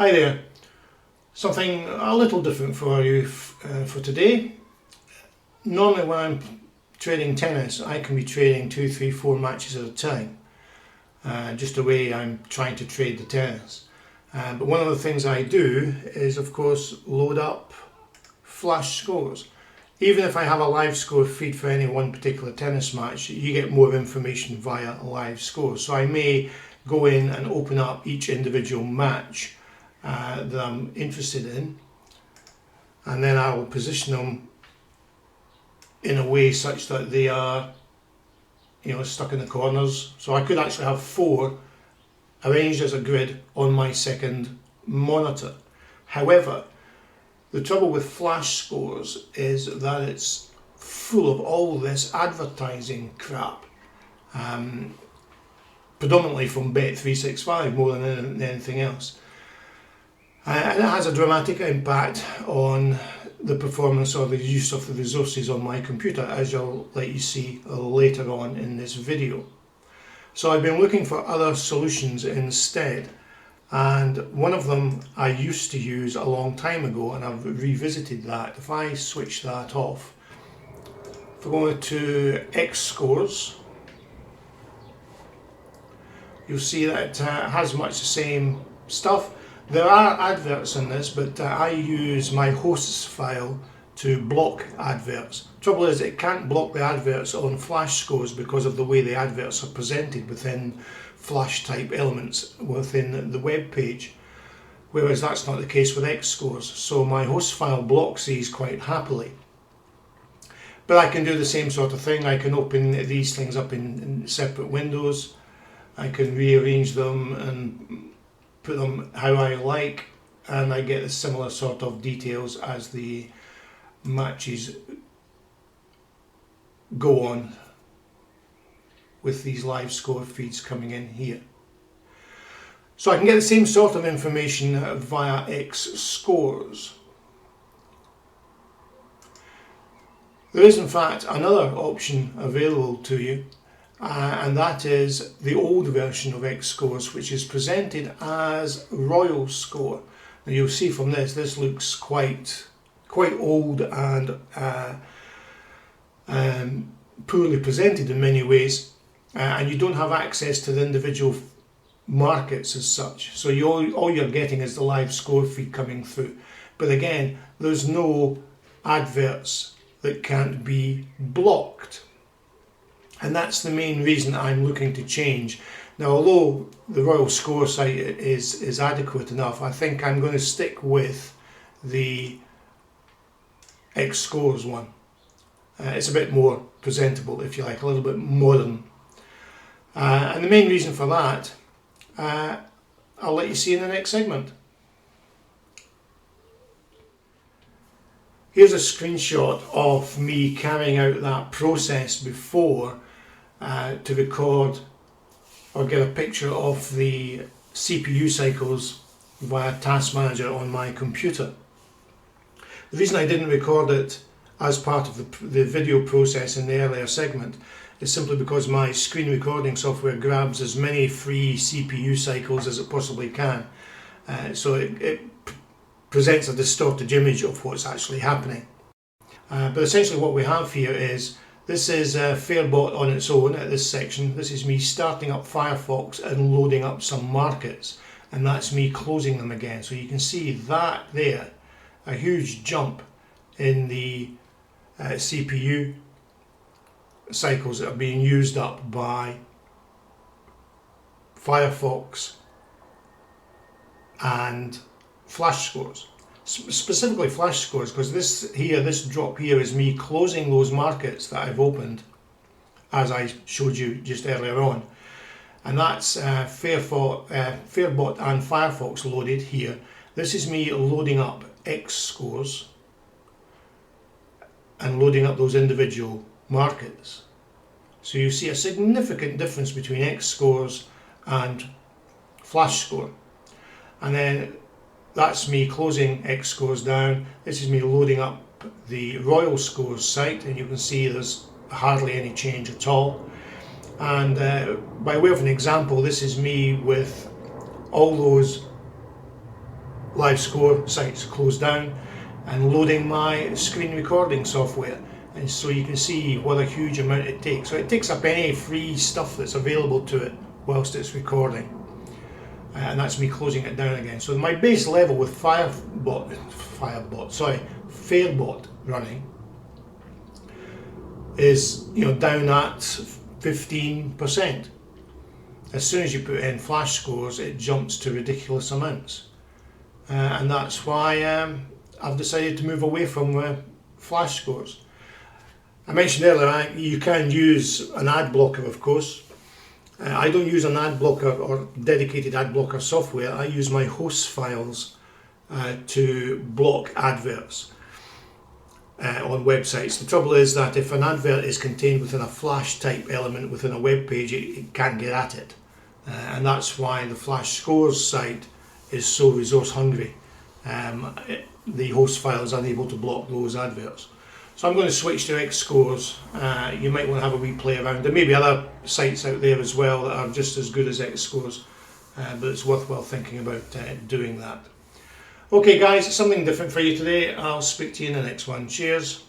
Hi there, something a little different for you for today. Normally when I'm trading tennis I can be trading 2, 3, 4 matches at a time, just the way I'm trying to trade the tennis. But one of the things I do is of course load up flash scores. Even if I have a live score feed for any one particular tennis match, you get more information via live scores. So I may go in and open up each individual match that I'm interested in, and then I will position them in a way such that they are, stuck in the corners. So I could actually have 4 arranged as a grid on my second monitor. However, the trouble with flash scores is that it's full of all this advertising crap, predominantly from Bet365 more than anything else. And it has a dramatic impact on the performance or the use of the resources on my computer, as I'll let you see later on in this video. So I've been looking for other solutions instead, and one of them I used to use a long time ago, and I've revisited that. If I switch that off, if I go to X scores, you'll see that it has much the same stuff. There are adverts in this, but I use my hosts file to block adverts. Trouble is, it can't block the adverts on flash scores because of the way the adverts are presented within flash type elements within the web page, whereas that's not the case with X scores. So my host file blocks these quite happily. But I can do the same sort of thing. I can open these things up in separate windows. I can rearrange them and put them how I like, and I get a similar sort of details as the matches go on with these live score feeds coming in here. So I can get the same sort of information via X scores. There is in fact another option available to you, and that is the old version of X scores, which is presented as Royal Score. Now you'll see from this looks quite old and poorly presented in many ways, and you don't have access to the individual markets as such. So all you're getting is the live score feed coming through. But again, there's no adverts that can't be blocked. And that's the main reason I'm looking to change. Now, although the Royal Score site is adequate enough, I think I'm going to stick with the X Scores one. It's a bit more presentable, if you like, a little bit modern. And the main reason for that, I'll let you see in the next segment. Here's a screenshot of me carrying out that process before to record or get a picture of the CPU cycles via Task Manager on my computer. The reason I didn't record it as part of the video process in the earlier segment is simply because my screen recording software grabs as many free CPU cycles as it possibly can. So it presents a distorted image of what's actually happening. But essentially what we have here is, this is Fairbot on its own at this section. This is me starting up Firefox and loading up some markets, and that's me closing them again. So you can see that there, a huge jump in the CPU cycles that are being used up by Firefox and flash scores. Specifically flash scores, because this drop here is me closing those markets that I've opened as I showed you just earlier on, and that's Fairbot and Firefox loaded here. This is me loading up X scores and loading up those individual markets. So you see a significant difference between X scores and flash score, and then that's me closing X scores down. This is me loading up the Royal Scores site, and you can see there's hardly any change at all. And by way of an example, this is me with all those FlashScore site's closed down, and loading my screen recording software. And so you can see what a huge amount it takes. So it takes up any free stuff that's available to it whilst it's recording. And that's me closing it down again. So my base level with Fairbot running is down at 15%. As soon as you put in FlashScores, it jumps to ridiculous amounts, and that's why I've decided to move away from FlashScores. I mentioned earlier you can use an ad blocker, of course. I don't use an ad blocker or dedicated ad blocker software. I use my host files to block adverts on websites. The trouble is that if an advert is contained within a flash type element within a web page, it can't get at it. And that's why the FlashScores site is so resource hungry. The host file is unable to block those adverts. So I'm going to switch to Xscores. You might want to have a wee play around. There may be other sites out there as well that are just as good as Xscores, but it's worthwhile thinking about doing that. Okay guys, something different for you today. I'll speak to you in the next one. Cheers.